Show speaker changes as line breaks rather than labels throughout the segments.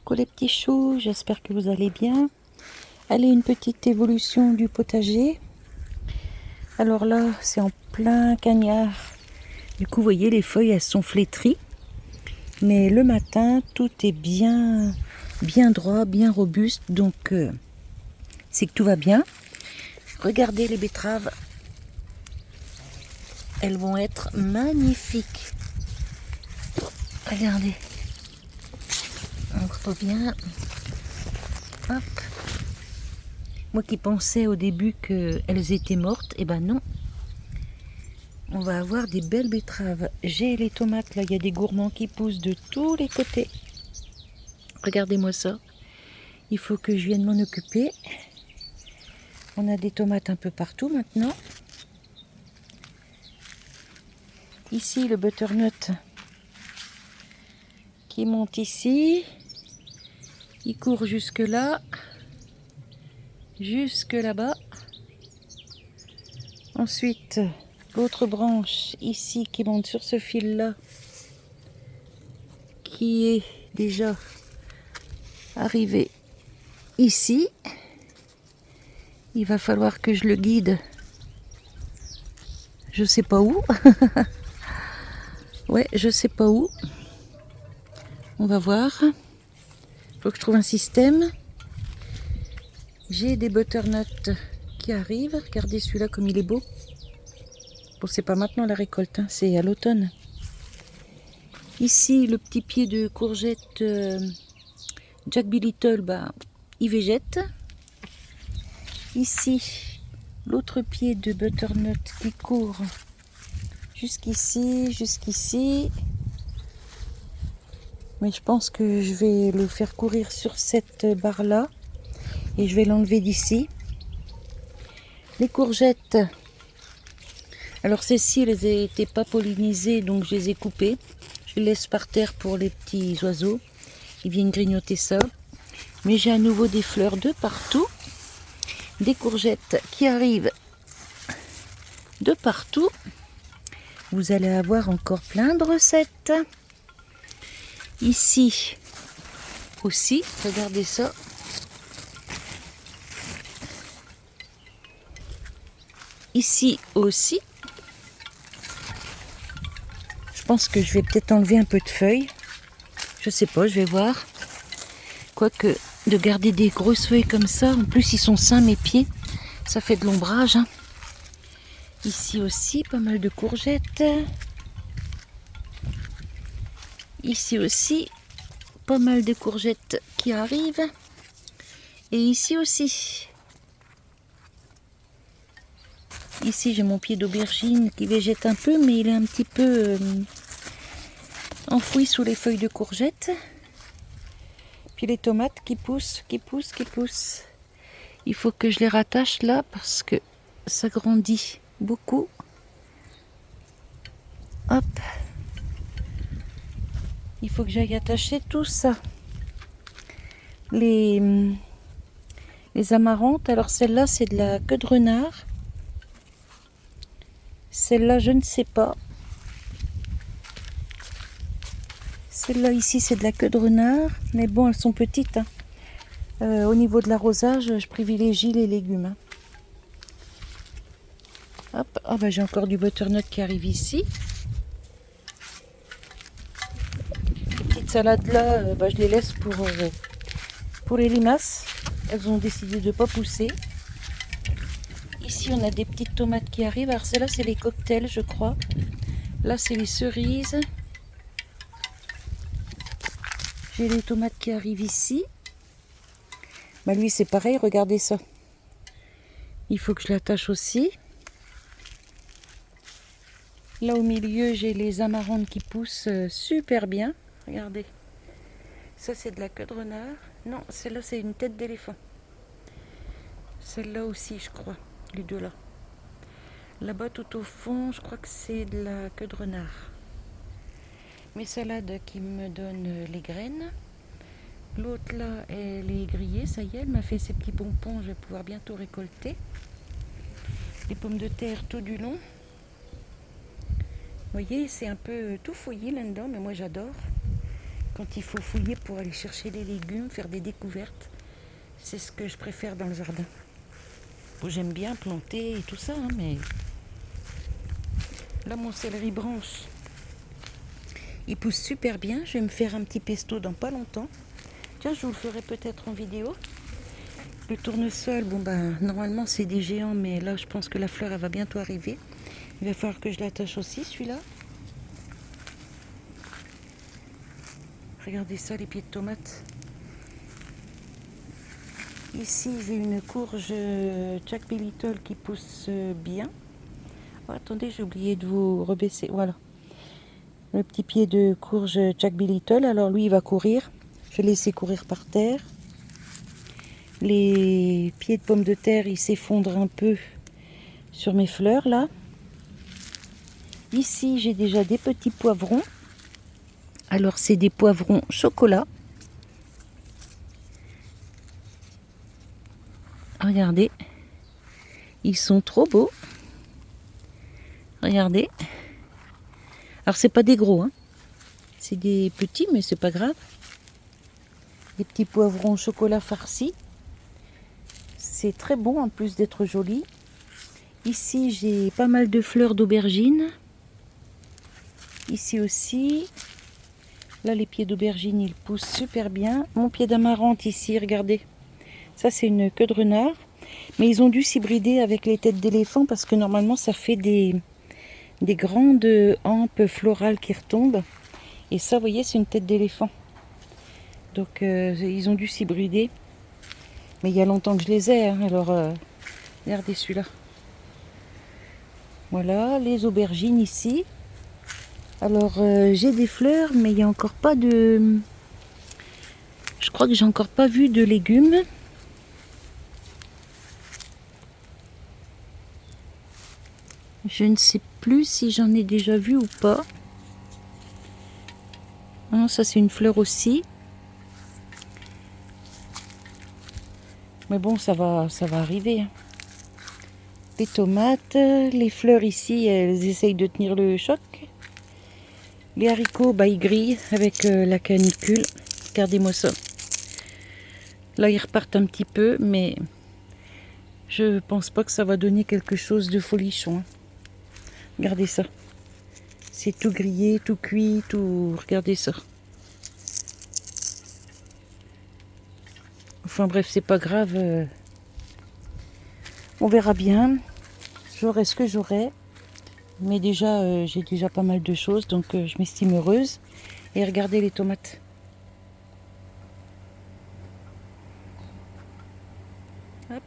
Coucou les petits choux, j'espère que vous allez bien. Allez, une petite évolution du potager. Alors là, c'est en plein cagnard. Du coup, vous voyez, les feuilles, elles sont flétries. Mais le matin, tout est bien droit, bien robuste. Donc, c'est que tout va bien. Regardez les betteraves. Elles vont être magnifiques. Regardez. On voit bien. Hop. Moi qui pensais au début qu'elles étaient mortes, eh ben non. On va avoir des belles betteraves. J'ai les tomates, là, il y a des gourmands qui poussent de tous les côtés. Regardez-moi ça. Il faut que je vienne m'en occuper. On a des tomates un peu partout maintenant. Ici, le butternut qui monte ici. Il court jusque là. Jusque là-bas. Ensuite, l'autre branche ici qui monte sur ce fil-là, qui est déjà arrivé ici. Il va falloir que je le guide. Je sais pas où. Ouais, je sais pas où. On va voir. Faut que je trouve un système. J'ai des butternuts qui arrivent. Regardez celui-là comme il est beau. Bon, c'est pas maintenant la récolte, hein, c'est à l'automne. Ici, le petit pied de courgette Jack B. Little, bah, il végète. Ici, l'autre pied de butternut qui court jusqu'ici, jusqu'ici. Mais je pense que je vais le faire courir sur cette barre-là. Et je vais l'enlever d'ici. Les courgettes. Alors celles-ci, elles n'étaient pas pollinisées, donc je les ai coupées. Je les laisse par terre pour les petits oiseaux. Ils viennent grignoter ça. Mais j'ai à nouveau des fleurs de partout. Des courgettes qui arrivent de partout. Vous allez avoir encore plein de recettes. Ici aussi, regardez ça. Ici aussi. Je pense que je vais peut-être enlever un peu de feuilles. Je sais pas, je vais voir. Quoique, de garder des grosses feuilles comme ça, en plus ils sont sains mes pieds, ça fait de l'ombrage. Hein. Ici aussi, pas mal de courgettes. Ici aussi, pas mal de courgettes qui arrivent. Et ici aussi. Ici, j'ai mon pied d'aubergine qui végète un peu, mais il est un petit peu enfoui sous les feuilles de courgettes. Puis les tomates qui poussent, qui poussent, qui poussent. Il faut que je les rattache là parce que ça grandit beaucoup. Hop. Il faut que j'aille attacher tout ça. Les amarantes, alors celle-là c'est de la queue de renard. Celle-là je ne sais pas. Celle-là ici c'est de la queue de renard. Mais bon, elles sont petites. Hein. Au niveau de l'arrosage, je privilégie les légumes. Hein. Hop, ah bah, j'ai encore du butternut qui arrive ici. Les petites salades là, bah, je les laisse pour les limaces. Elles ont décidé de ne pas pousser. Ici on a des petites tomates qui arrivent. Alors celles-là c'est les cocktails je crois. Là c'est les cerises. J'ai les tomates qui arrivent ici. Bah lui c'est pareil, regardez ça. Il faut que je l'attache aussi. Là au milieu j'ai les amarantes qui poussent super bien. Regardez. Ça c'est de la queue de renard. Non, celle-là c'est une tête d'éléphant. Celle-là aussi je crois. Les deux là. Là-bas tout au fond je crois que c'est de la queue de renard. Mes salades qui me donnent les graines. L'autre là, elle est grillée, ça y est, elle m'a fait ses petits pompons, je vais pouvoir bientôt récolter. Les pommes de terre tout du long. Vous voyez, c'est un peu tout fouillis là-dedans, mais moi j'adore. quand il faut fouiller pour aller chercher les légumes, faire des découvertes, c'est ce que je préfère dans le jardin. Bon, j'aime bien planter et tout ça, hein, mais là mon céleri branche, il pousse super bien. Je vais me faire un petit pesto dans pas longtemps. Tiens, je vous le ferai peut-être en vidéo. Le tournesol, bon ben normalement c'est des géants, mais là je pense que la fleur elle va bientôt arriver. Il va falloir que je l'attache aussi celui-là. Regardez ça, les pieds de tomates. Ici j'ai une courge Jack B. Little qui pousse bien. Oh, attendez, j'ai oublié de vous rebaisser. Voilà. Le petit pied de courge Jack B. Little. Alors lui il va courir. Je vais laisser courir par terre. Les pieds de pommes de terre, ils s'effondrent un peu sur mes fleurs là. Ici, j'ai déjà des petits poivrons. Alors, c'est des poivrons chocolat. Regardez. Ils sont trop beaux. Regardez. Alors, c'est pas des gros, hein. C'est des petits, mais c'est pas grave. Des petits poivrons chocolat farcis. C'est très bon en plus d'être joli. Ici, j'ai pas mal de fleurs d'aubergine. Ici aussi. Là, les pieds d'aubergine, ils poussent super bien. Mon pied d'amarante ici, regardez. Ça, c'est une queue de renard. Mais ils ont dû s'hybrider avec les têtes d'éléphant parce que normalement, ça fait des grandes hampes florales qui retombent. Et ça, vous voyez, c'est une tête d'éléphant. Donc, ils ont dû s'hybrider. Mais il y a longtemps que je les ai, hein. Alors, regardez celui-là. Voilà, les aubergines ici. Alors, j'ai des fleurs, mais il n'y a encore pas de... Je crois que j'ai encore pas vu de légumes. Je ne sais plus si j'en ai déjà vu ou pas. Non, ça c'est une fleur aussi. Mais bon, ça va arriver. Les tomates, les fleurs ici, elles essayent de tenir le choc. Les haricots, bah, ils grillent avec la canicule. Regardez-moi ça. Là, ils repartent un petit peu, mais je pense pas que ça va donner quelque chose de folichon. Regardez ça. C'est tout grillé, tout cuit, tout... Regardez ça. Enfin bref, c'est pas grave. On verra bien. J'aurai ce que j'aurai. Mais déjà, j'ai déjà pas mal de choses, donc je m'estime heureuse. Et regardez les tomates. Hop.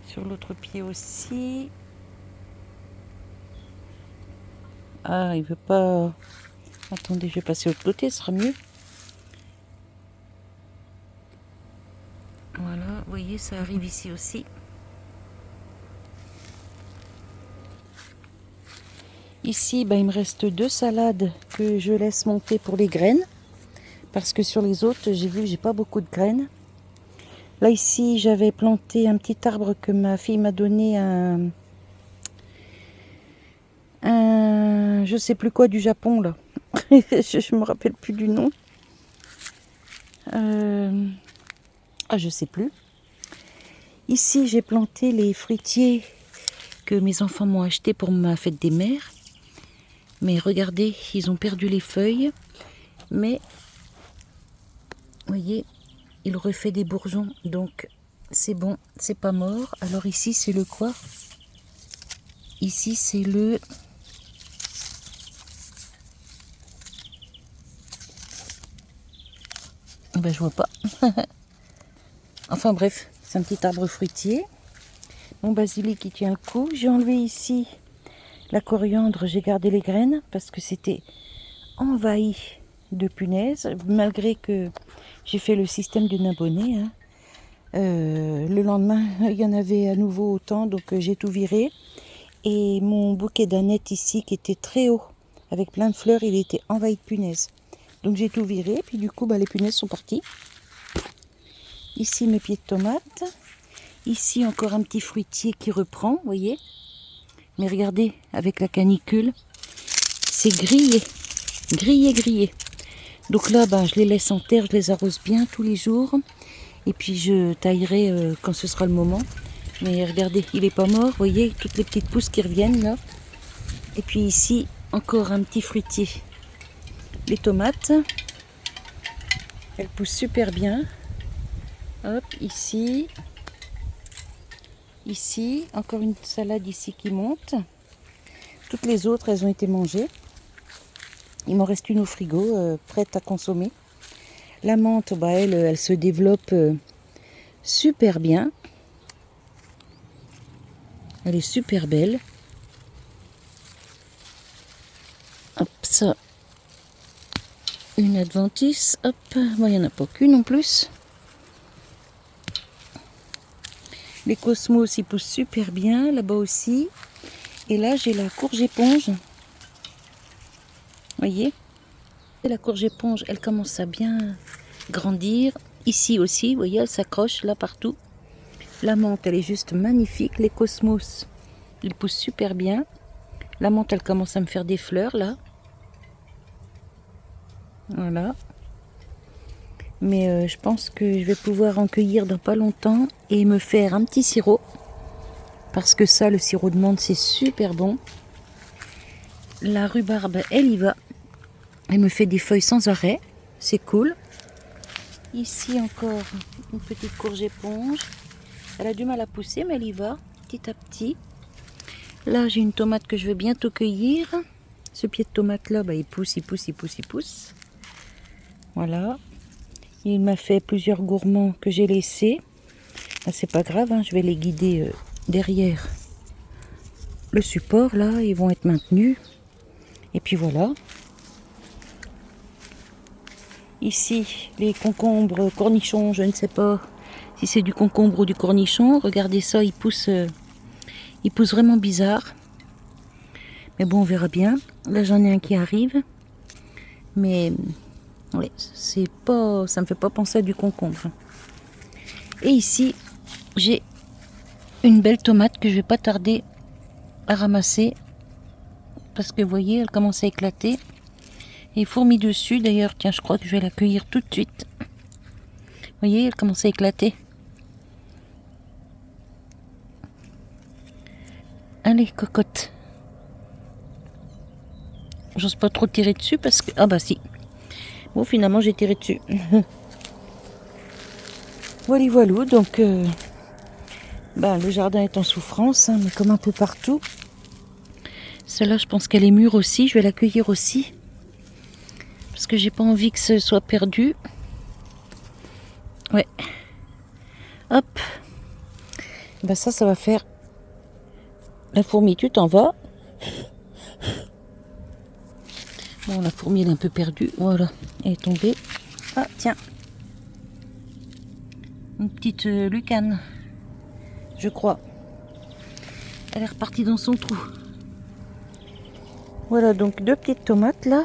Sur l'autre pied aussi. Ah, il veut pas... Attendez, je vais passer de l'autre côté, ce sera mieux. Voilà, vous voyez, ça arrive ici aussi. Ici, ben, il me reste 2 salades que je laisse monter pour les graines. Parce que sur les autres, j'ai vu, j'ai pas beaucoup de graines. Là, ici, j'avais planté un petit arbre que ma fille m'a donné je sais plus quoi du Japon, là. Je me rappelle plus du nom. Ah, je sais plus. Ici, j'ai planté les fruitiers que mes enfants m'ont achetés pour ma fête des mères. Mais regardez, ils ont perdu les feuilles. Mais, vous voyez, il refait des bourgeons. Donc, c'est bon, c'est pas mort. Alors ici, c'est le quoi? Ici, c'est le... Ben, je vois pas. Enfin bref, c'est un petit arbre fruitier. Mon basilic qui tient le coup. J'ai enlevé ici la coriandre, j'ai gardé les graines parce que c'était envahi de punaises. Malgré que j'ai fait le système d'une abonnée. Hein. Le lendemain, il y en avait à nouveau autant, donc j'ai tout viré. Et mon bouquet d'aneth ici, qui était très haut, avec plein de fleurs, il était envahi de punaises. Donc j'ai tout viré, puis du coup, bah, les punaises sont parties. Ici, mes pieds de tomates. Ici, encore un petit fruitier qui reprend, vous voyez. Mais regardez, avec la canicule, c'est grillé. grillés. Donc là, je les laisse en terre, je les arrose bien tous les jours. Et puis je taillerai quand ce sera le moment. Mais regardez, il n'est pas mort, vous voyez, toutes les petites pousses qui reviennent là. Et puis ici, encore un petit fruitier. Les tomates, elles poussent super bien. Hop, ici. Ici, encore une salade ici qui monte. Toutes les autres, elles ont été mangées. Il m'en reste une au frigo, prête à consommer. La menthe, elle se développe super bien. Elle est super belle. Hop, ça. Une adventice. Hop, il n'y en a pas qu'une en plus. Les cosmos, ils poussent super bien. Là-bas aussi. Et là, j'ai la courge éponge. Vous voyez? Et la courge éponge, elle commence à bien grandir. Ici aussi, vous voyez, elle s'accroche là partout. La menthe, elle est juste magnifique. Les cosmos, ils poussent super bien. La menthe, elle commence à me faire des fleurs là. Voilà. Mais je pense que je vais pouvoir en cueillir dans pas longtemps et me faire un petit sirop. Parce que ça, le sirop de menthe, c'est super bon. La rhubarbe, elle y va. Elle me fait des feuilles sans arrêt. C'est cool. Ici encore une petite courge éponge. Elle a du mal à pousser, mais elle y va petit à petit. Là, j'ai une tomate que je vais bientôt cueillir. Ce pied de tomate là, il pousse. Voilà. Il m'a fait plusieurs gourmands que j'ai laissés. C'est pas grave, je vais les guider derrière le support là. Ils vont être maintenus. Et puis voilà. Ici, les concombres, cornichons, je ne sais pas si c'est du concombre ou du cornichon. Regardez ça, il pousse vraiment bizarre. Mais bon, on verra bien. Là, j'en ai un qui arrive. Mais ouais, c'est pas, ça me fait pas penser à du concombre. Et ici, j'ai une belle tomate que je vais pas tarder à ramasser. Parce que vous voyez, elle commence à éclater. Et fourmis dessus, d'ailleurs, tiens, je crois que je vais la cueillir tout de suite. Vous voyez, elle commence à éclater. Allez, cocotte. J'ose pas trop tirer dessus parce que... Ah bah si. Bon, finalement, j'ai tiré dessus. Voilà, donc... le jardin est en souffrance, mais comme un peu partout. Celle-là, je pense qu'elle est mûre aussi. Je vais la cueillir aussi. Parce que j'ai pas envie que ce soit perdu. Ouais. Hop. Ça va faire... La fourmi, tu t'en vas. Bon, la fourmi, elle est un peu perdue. Voilà, elle est tombée. Ah, tiens. Une petite lucane, je crois. Elle est repartie dans son trou. Voilà, donc 2 petites tomates, là.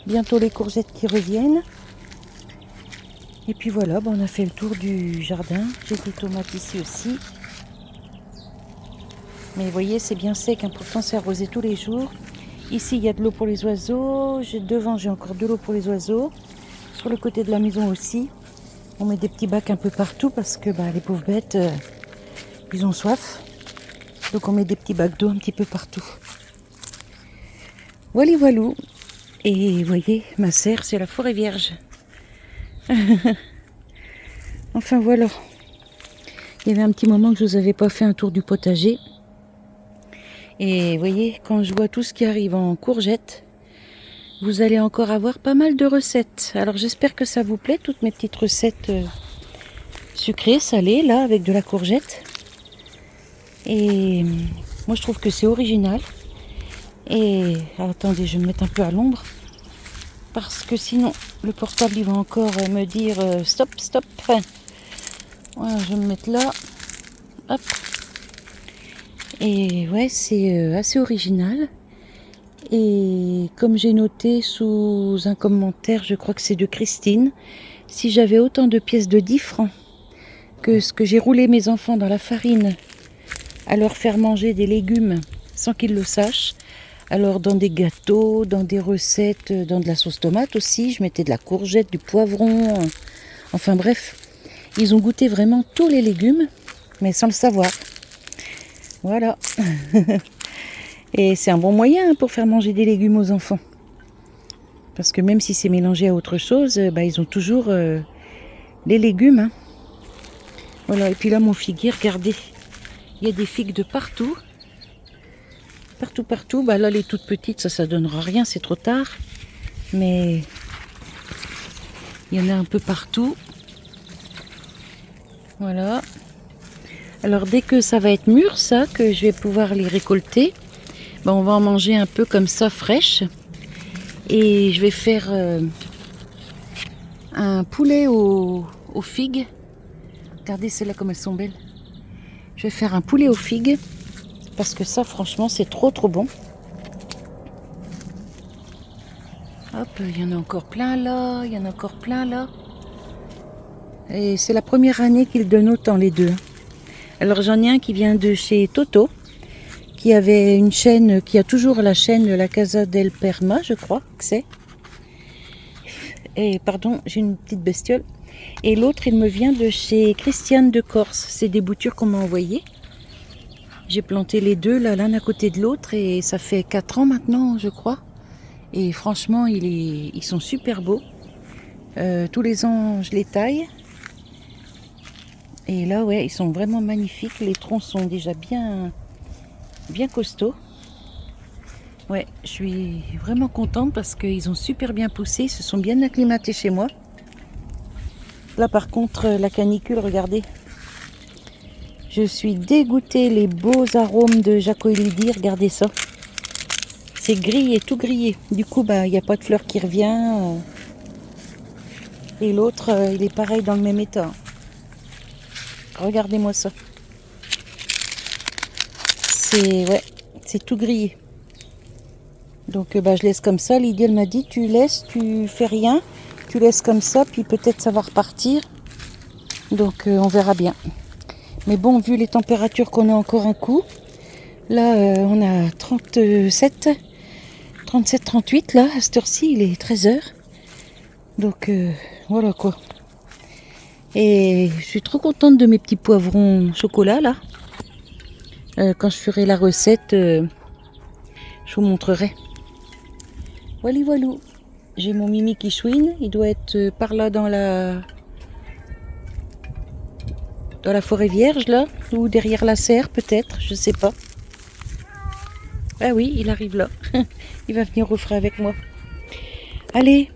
Bientôt les courgettes qui reviennent. Et puis voilà, on a fait le tour du jardin. J'ai des tomates ici aussi. Mais vous voyez, c'est bien sec. Pourtant, c'est arrosé tous les jours. Ici, il y a de l'eau pour les oiseaux. Devant, j'ai encore de l'eau pour les oiseaux. Sur le côté de la maison aussi. On met des petits bacs un peu partout parce que les pauvres bêtes, ils ont soif. Donc, on met des petits bacs d'eau un petit peu partout. Voilà. Et vous voyez, ma serre, c'est la forêt vierge. Enfin, voilà. Il y avait un petit moment que je vous avais pas fait un tour du potager. Et vous voyez, quand je vois tout ce qui arrive en courgettes, vous allez encore avoir pas mal de recettes. Alors j'espère que ça vous plaît, toutes mes petites recettes sucrées, salées, là, avec de la courgette. Et moi je trouve que c'est original. Et attendez, je vais me mettre un peu à l'ombre. Parce que sinon, le portable il va encore me dire stop. Voilà, je vais me mettre là. Hop. Et ouais, c'est assez original. Et comme j'ai noté sous un commentaire, je crois que c'est de Christine, si j'avais autant de pièces de 10 francs que ce que j'ai roulé mes enfants dans la farine à leur faire manger des légumes sans qu'ils le sachent, Alors dans des gâteaux, dans des recettes, dans de la sauce tomate aussi, je mettais de la courgette, du poivron, enfin bref. Ils ont goûté vraiment tous les légumes, mais sans le savoir. Voilà. Et c'est un bon moyen pour faire manger des légumes aux enfants. Parce que même si c'est mélangé à autre chose, ils ont toujours les légumes. Hein. Voilà, et puis là mon figuier, regardez. Il y a des figues de partout. Partout. Là les toutes petites, ça donnera rien, c'est trop tard. Mais il y en a un peu partout. Voilà. Alors dès que ça va être mûr, ça, que je vais pouvoir les récolter, on va en manger un peu comme ça, fraîche. Et je vais faire un poulet aux figues. Regardez celles-là comme elles sont belles. Je vais faire un poulet aux figues. Parce que ça, franchement, c'est trop bon. Hop, il y en a encore plein là. Il y en a encore plein là. Et c'est la première année qu'ils donnent autant les deux. Alors j'en ai un qui vient de chez Toto. Qui avait une chaîne, qui a toujours la chaîne La Casa del Perma, je crois que c'est. Et pardon, j'ai une petite bestiole. Et l'autre, il me vient de chez Christiane de Corse. C'est des boutures qu'on m'a envoyées. J'ai planté les deux, là, l'un à côté de l'autre. Et ça fait 4 ans maintenant, je crois. Et franchement, ils sont super beaux. Tous les ans, je les taille. Et là, ouais, ils sont vraiment magnifiques. Les troncs sont déjà bien costauds. Ouais, je suis vraiment contente parce qu'ils ont super bien poussé, ils se sont bien acclimatés chez moi. Là par contre, la canicule, regardez. Je suis dégoûtée, les beaux arômes de Jacoelidi, regardez ça. C'est grillé, tout grillé. Du coup, il n'y a pas de fleur qui revient. Et l'autre, il est pareil dans le même état. Regardez-moi ça. C'est tout grillé. Donc je laisse comme ça. Lydie elle m'a dit tu laisses, tu fais rien, tu laisses comme ça, puis peut-être ça va repartir. Donc on verra bien. Mais bon, vu les températures qu'on a encore un coup, là on a 37, 38 là, à cette heure-ci, il est 13h. Donc voilà quoi. Et je suis trop contente de mes petits poivrons chocolat là. Quand je ferai la recette, je vous montrerai. Voilà. J'ai mon Mimi qui chouine. Il doit être par là dans la forêt vierge là. Ou derrière la serre peut-être. Je sais pas. Ah oui, il arrive là. Il va venir au frais avec moi. Allez,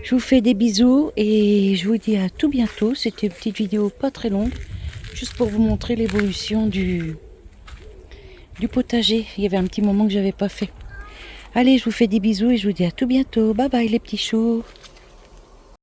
je vous fais des bisous. Et je vous dis à tout bientôt. C'était une petite vidéo pas très longue. Juste pour vous montrer l'évolution du potager. Il y avait un petit moment que j'avais pas fait. Allez, je vous fais des bisous et je vous dis à tout bientôt. Bye bye les petits choux.